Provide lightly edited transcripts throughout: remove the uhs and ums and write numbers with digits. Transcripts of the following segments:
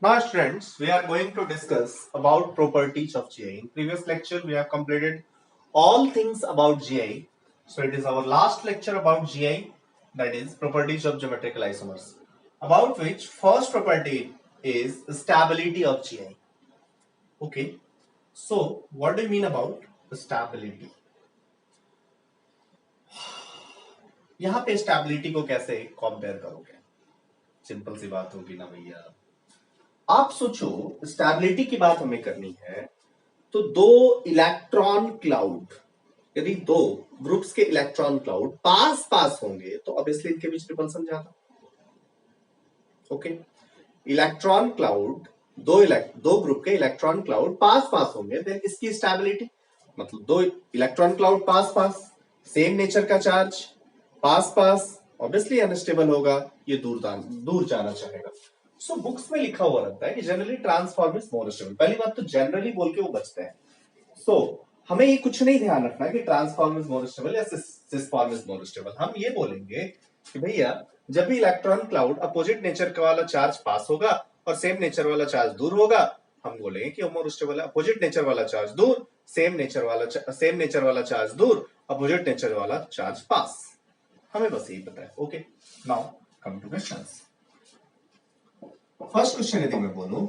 Now students, we are going to discuss about properties of GI. In previous lecture, we have completed all things about GI. So it is our last lecture about GI, that is properties of geometrical isomers, about which first property is stability of GI. Okay, so what do you mean about stability? यहाँ पे stability को कैसे compare करोगे? Simple सी बात होगी ना भैया। आप सोचो स्टेबिलिटी की बात हमें करनी है तो दो इलेक्ट्रॉन क्लाउड, यदि दो ग्रुप्स के इलेक्ट्रॉन क्लाउड पास पास होंगे तो ऑब्वियसली इनके बीच रिपल्सन ज्यादा। ओके, इलेक्ट्रॉन क्लाउड दो ग्रुप के इलेक्ट्रॉन क्लाउड पास पास होंगे देन इसकी स्टेबिलिटी मतलब दो इलेक्ट्रॉन क्लाउड पास पास, सेम नेचर का चार्ज, पास पास, ऑब्वियसली अनस्टेबल होगा, ये दूर जाना चाहेगा। सो बुक्स में लिखा हुआ रहता है कि generally trans form is more stable. पहली बात तो जनरली बोल के वो बचते हैं। सो हमें ये कुछ नहीं ध्यान रखना कि ट्रांसफॉर्म इज मोर स्टेबल या सिस फॉर्म इज मोर स्टेबल। हम ये बोलेंगे कि भैया जब भी इलेक्ट्रॉन क्लाउड अपोजिट नेचर का वाला चार्ज पास होगा और सेम नेचर वाला चार्ज दूर होगा, हम बोलेंगे कि मोर स्टेबल है। अपोजिट नेचर वाला चार्ज दूर, सेम नेचर वाला चार्ज दूर, अपोजिट नेचर वाला चार्ज पास। हमें बस यही पता है। Okay, now come two questions. First question यदि मैं बोलूं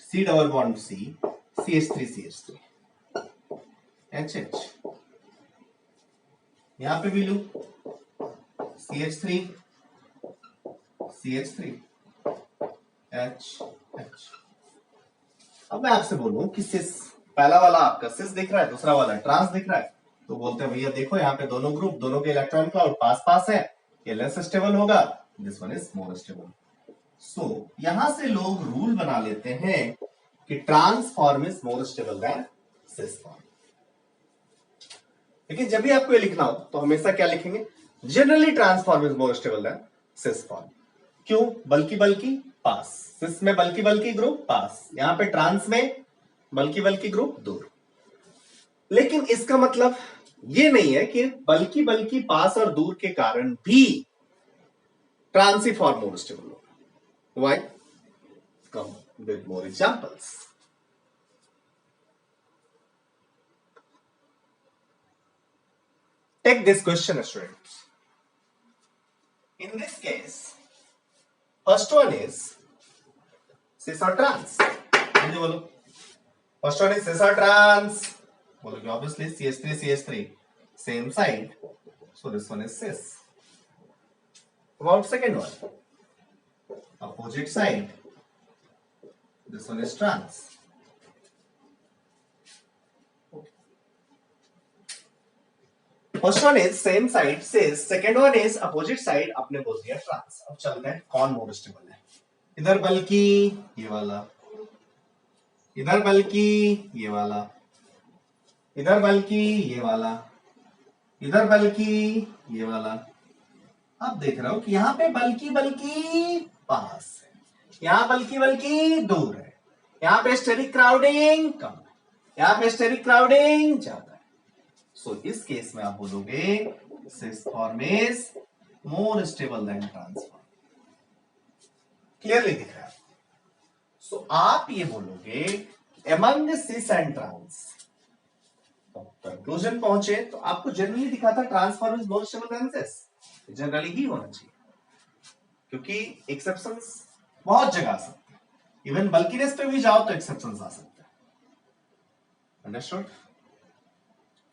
C double bond C CH3 HH, यहां पे भी लू CH3 H। अब मैं आपसे बोलूं कि सिस, पहला वाला आपका सिस दिख रहा है, दूसरा वाला ट्रांस दिख रहा है, तो बोलते हैं भैया देखो यहाँ पे दोनों ग्रुप, दोनों के इलेक्ट्रॉन क्लाउड पास पास है, ये लेस स्टेबल होगा, this one is more stable. So यहां से लोग रूल बना लेते हैं कि trans form is more stable than cis form. लेकिन जब भी आपको ये लिखना हो तो हमेशा क्या लिखेंगे? Generally trans form is more stable than cis form. क्यों? बल्कि पास, सिस में बल्कि ग्रुप पास, यहां पे ट्रांस में बल्कि ग्रुप दूर। लेकिन इसका मतलब ये नहीं है कि बल्कि पास और दूर के कारण भी ट्रांसिफॉर्म मोर स्टेबल होगा। Why? Come with more examples. Take this question, students. In this case, first one is cis or trans. बोलो, first one is cis or trans. बोलोगे obviously CH3 same side, so this one is cis. About second one, opposite side, this one is trans. First one is same side cis, second one is opposite side, आपने बोल दिया trans। अब चलते हैं कौन more stable है। इधर बल्कि ये वाला, इधर बल्कि ये वाला, इधर बल्कि ये वाला, इधर बल्कि ये वाला। अब देख रहा हूं कि यहां पे बल्कि पास है, यहां बल्कि दूर है, यहां पे स्टेरिक क्राउडिंग कम है, यहां पे स्टेरिक क्राउडिंग ज्यादा है। सो इस केस में आप बोलोगे cis form is more stable than trans form. Clearly दिख रहा है? सो आप ये बोलोगे among cis and trans. Conclusion पहुंचे तो आपको जनरली दिखा था trans form is more stable than cis, generally ही होना चाहिए, क्योंकि एक्सेप्शंस बहुत जगह आ सकते हैं। इवन बल्किनेस पे भी जाओ तो एक्सेप्शंस आ सकते हैं। अंडरस्टूड?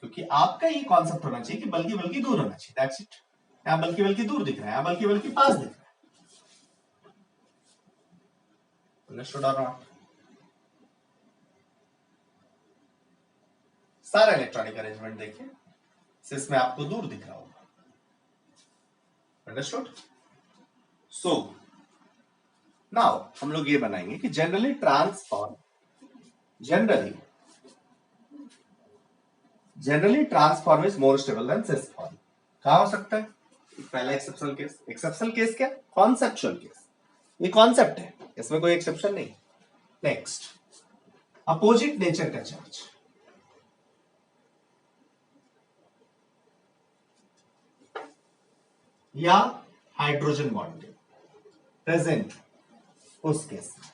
क्योंकि आपका ये कॉन्सेप्ट होना चाहिए कि बल्कि दूर होना चाहिए, दैट्स इट। यहां बल्कि दूर दिख रहा है, यहां बल्कि पास दिख रहा है। अंडरस्टूड और नॉट? सारा इलेक्ट्रॉनिक अरेंजमेंट देखिए, सिस में आपको दूर दिख रहा होगा। अंडरस्टूड? सो नाउ हम लोग ये बनाएंगे कि generally trans form is more stable than cis form. कहां हो सकता है? पहला एक्सेप्शनल केस। एक्सेप्शनल केस क्या? Conceptual case. ये कॉन्सेप्ट है, इसमें कोई एक्सेप्शन नहीं। नेक्स्ट, अपोजिट नेचर का चार्ज, या हाइड्रोजन बॉन्डिंग प्रेजेंट उस केस में।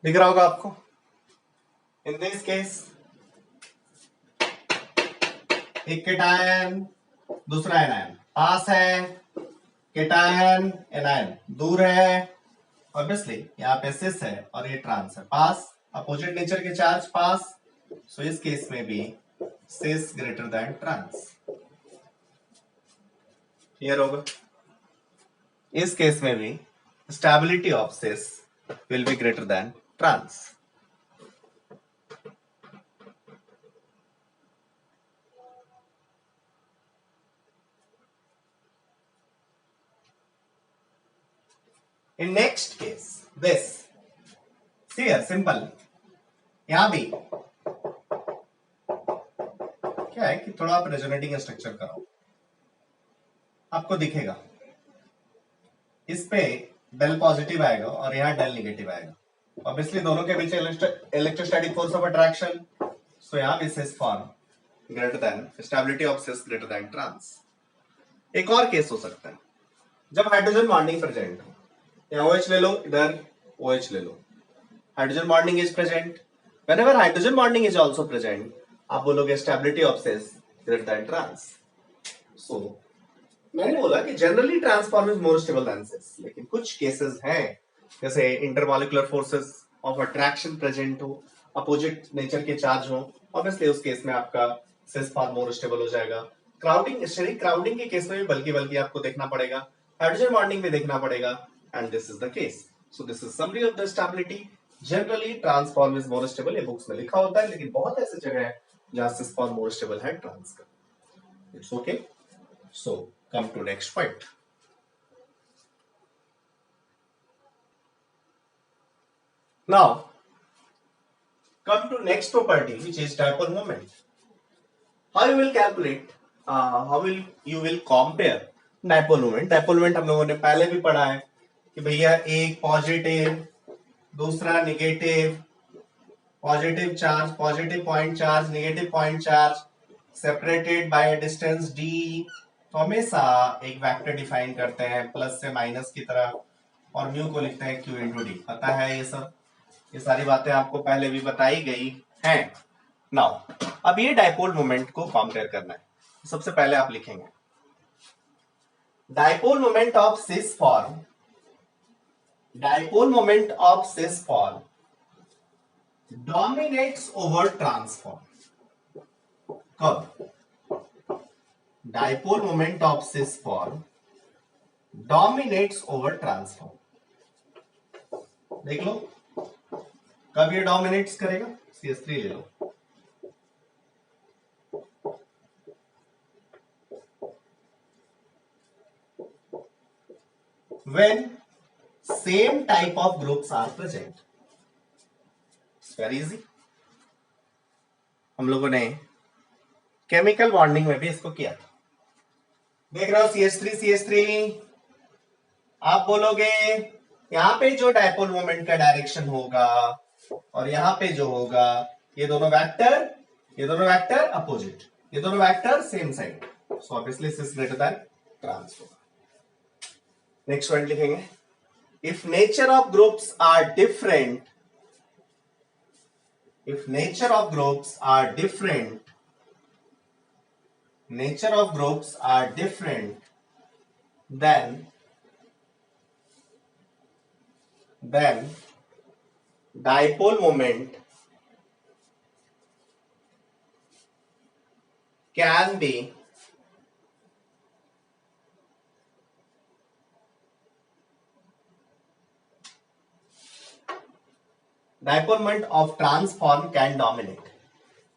दिख रहा होगा आपको। इन दिस केस एक केटायन दूसरा एनायन पास है, केटायन एनायन दूर है, ऑब्वियसली यहाँ पे सिस है और ये ट्रांस है, पास अपोजिट नेचर के चार्ज पास, सो इस केस में भी cis greater than trans. Clear होगा। इस केस में भी stability of cis will be greater than trans. In next case, this. See here, simple. यहां भी क्या है कि थोड़ा आप रेजोनेटिंग स्ट्रक्चर कराओ, आपको दिखेगा इस पे डेल पॉजिटिव आएगा और यहाँ डेल नेगेटिव आएगा। ऑब्वियसली दोनों के बीच electrostatic force of attraction, so यहाँ भी cis form greater than stability of cis greater than trans. एक और केस हो सकता है जब हाइड्रोजन बॉन्डिंग प्रेजेंट हो, यहाँ OH ले लो, इधर OH ले लो, hydrogen bonding is present, whenever hydrogen bonding is also present आप बोलोगे stability of cis greater than trans. So मैंने बोला कि generally trans form is more stable than cis, लेकिन कुछ केसेस हैं जैसे intermolecular forces of attraction present हो, अपोजिट नेचर के चार्ज हो, ऑब्वियसली उस केस में आपका सिस फॉर्म मोर स्टेबल हो जाएगा। क्राउडिंग, स्टेरिक क्राउडिंग के केस में भी बल्कि आपको देखना पड़ेगा, हाइड्रोजन बॉन्डिंग में देखना पड़ेगा, and this is the case. So this is summary of the stability. Generally trans form is more stable, ये बुक्स में लिखा होता है, लेकिन बहुत ऐसी जगह है जहां सिस फॉर्म मोर स्टेबल है ट्रांस का। It's okay. So come to next point. Now come to next property, which is dipole moment. How you will calculate, how will you will compare dipole moment? Dipole moment हम लोगों ने पहले भी पढ़ा है कि भैया एक पॉजिटिव दूसरा negative, positive charge positive point charge negative point charge separated by distance d, तो हमेशा एक वेक्टर डिफाइन करते हैं प्लस से माइनस की तरह और म्यू को लिखते हैं q इंटू डी। पता है ये सब, ये सारी बातें आपको पहले भी बताई गई हैं। नाउ अब ये डाइपोल मोमेंट को कंपेयर करना है। सबसे पहले आप लिखेंगे dipole moment of cis form, dipole moment of cis form dominates over trans form. कब? Dipole moment of cis form dominates over trans form. देख लो कब ये डोमिनेट्स करेगा, CS3 ले लो। When same type of groups are present. It's very easy. हम लोगों ने केमिकल बॉन्डिंग में भी इसको किया था। देख रहे हो CH3 आप बोलोगे यहां पे जो डाइपोल मोमेंट का डायरेक्शन होगा और यहां पे जो होगा, ये दोनों वेक्टर अपोजिट, ये दोनों vector same side, so obviously cis greater than trans होगा। नेक्स्ट पॉइंट लिखेंगे if nature of groups are different, if nature of groups are different, then dipole moment can be dipole moment of transform can dominate.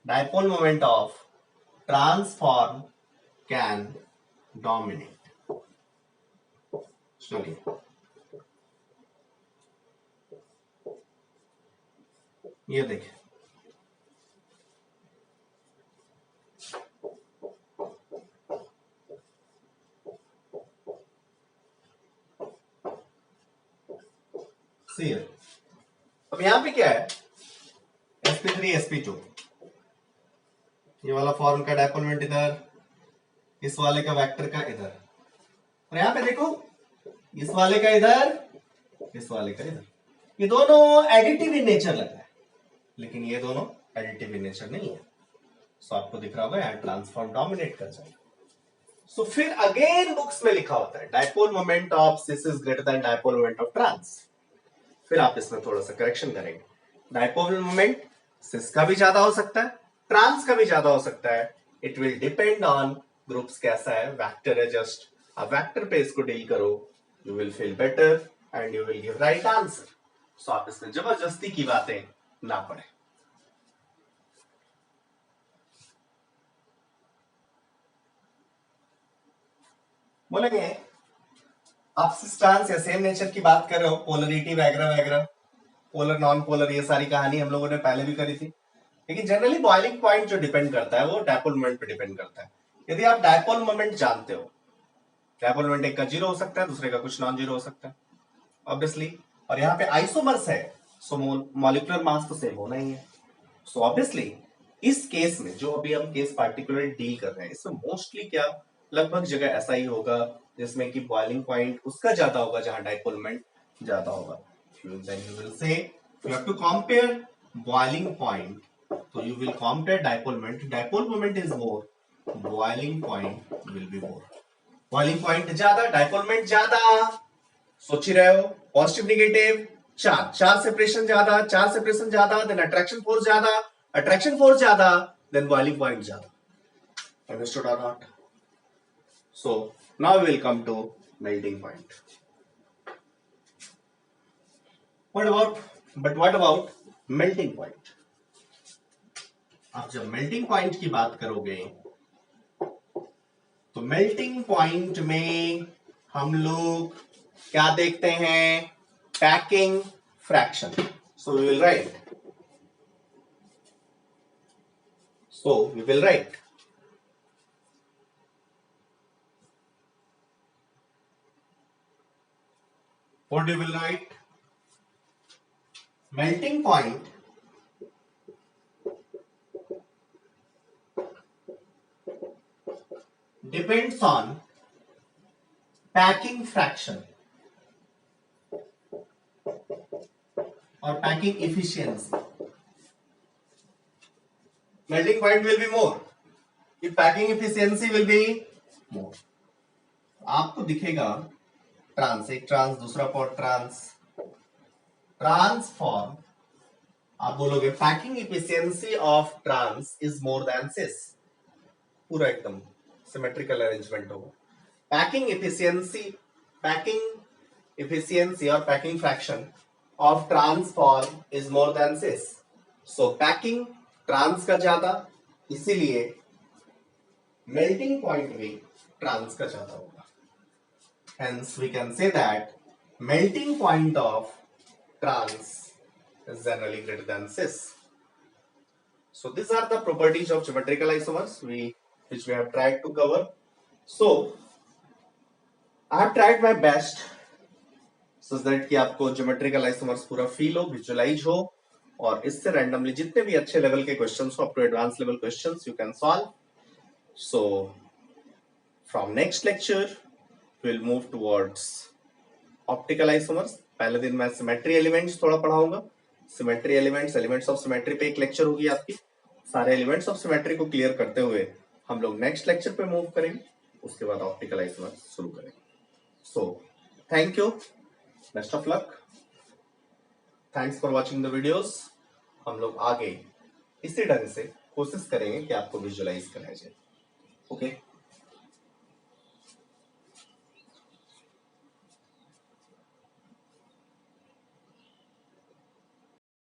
Dipole moment of transform can dominate. सुनिए, ये देखिए See, अब यहां पे क्या है sp3 sp2, ये वाला फॉर्म का डाइपोल मोमेंट इधर, इस वाले का वेक्टर का इधर, और यहां पे देखो इस वाले का इधर, इस वाले का इधर, ये दोनों एडिटिव इन नेचर लग रहा है, लेकिन ये दोनों एडिटिव इन नेचर नहीं है। सो आपको दिख रहा होगा यहां ट्रांसफॉर्म डोमिनेट कर जाएगा। सो फिर अगेन बुक्स में लिखा होता है dipole moment of cis is greater than dipole moment of trans. फिर आप इसमें थोड़ा सा करेक्शन करेंगे, डायपोल मोमेंट सिस का भी ज्यादा हो सकता है, ट्रांस का भी ज्यादा हो सकता है। It will depend on groups कैसा है, वेक्टर है जस्ट, आप वेक्टर पे इसको डील करो, you will feel better and you will give right answer. So आप इसमें जबरदस्ती की बातें ना पढ़े। बोलेंगे आप सिस्टांस या सेम नेचर की बात कर रहे हो, पोलरिटी वगैरह वगैरह, पोलर नॉन पोलर, ये सारी कहानी हम लोगों ने पहले भी करी थी। लेकिन जनरली बॉइलिंग पॉइंट जो डिपेंड करता है वो डायपोल मोमेंट पे डिपेंड करता है। यदि आप डायपोल मोमेंट जानते हो, डायपोल मोमेंट एक का जीरो हो सकता है, दूसरे का कुछ नॉन जीरो हो सकता है ऑब्वियसली, और यहाँ पे आइसोमर्स है, सो मॉलिक्यूलर मास तो सेम होना ही है। सो ऑब्वियसली इस केस में जो अभी हम केस पार्टिकुलर डील कर रहे हैं, इसमें मोस्टली क्या लगभग जगह ऐसा ही होगा जिसमें कि बॉइलिंग पॉइंट उसका ज्यादा होगा जहां डायपोल मोमेंट ज्यादा होगा। then you will say you have to compare boiling point, so you will compare dipole moment is more, boiling point will be more, boiling point ज्यादा डायपोल मोमेंट ज्यादा, सोच ही रहे हो पॉजिटिव नेगेटिव, चार separation ज्यादा, चार सेपरेशन ज्यादा, than attraction force ज्यादा, अट्रैक्शन फोर्स ज्यादा, देन बॉइलिंग पॉइंट ज्यादा। अंडरस्टूड और not? So now we will come to melting point. what about melting point? आप जब मेल्टिंग पॉइंट की बात करोगे तो मेल्टिंग पॉइंट में हम लोग क्या देखते हैं? Packing fraction. So we will write what you will write? Melting point depends on packing fraction or packing efficiency. Melting point will be more if packing efficiency will be more. आपको दिखेगा trans, एक trans दूसरा pot trans, trans form, आप बोलोगे packing efficiency of trans is more than cis, पूरा एकदम symmetrical arrangement होगा। Packing efficiency और packing fraction of trans form is more than cis. So packing trans का ज्यादा, इसीलिए मेल्टिंग पॉइंट भी ट्रांस का ज्यादा होगा। Hence we can say that melting point of trans is generally greater than cis. So these are the properties of geometrical isomers which we have tried to cover. So I have tried my best so that कि आपको geometrical isomers पूरा feel हो, visualize हो, और इससे randomly जितने भी अच्छे level के questions हो, up to advanced level questions you can solve. So from next lecture we'll move towards optical isomers. पहले दिन मैं सिमेट्री एलिमेंट्स थोड़ा पढ़ाऊंगा, सिमेट्री एलिमेंट्स ऑफ सिमेट्री पे एक लेक्चर होगी आपकी, सारे एलिमेंट्स ऑफ सिमेट्री को क्लियर करते हुए हम लोग नेक्स्ट लेक्चर पे मूव करेंगे, उसके बाद ऑप्टिकल आइसोमर्स शुरू करेंगे। So thank you, best of luck, thanks for watching the videos. हम लोग आगे इसी ढंग से कोशिश करेंगे कि आपको विजुअलाइज कराया जाए। ओके।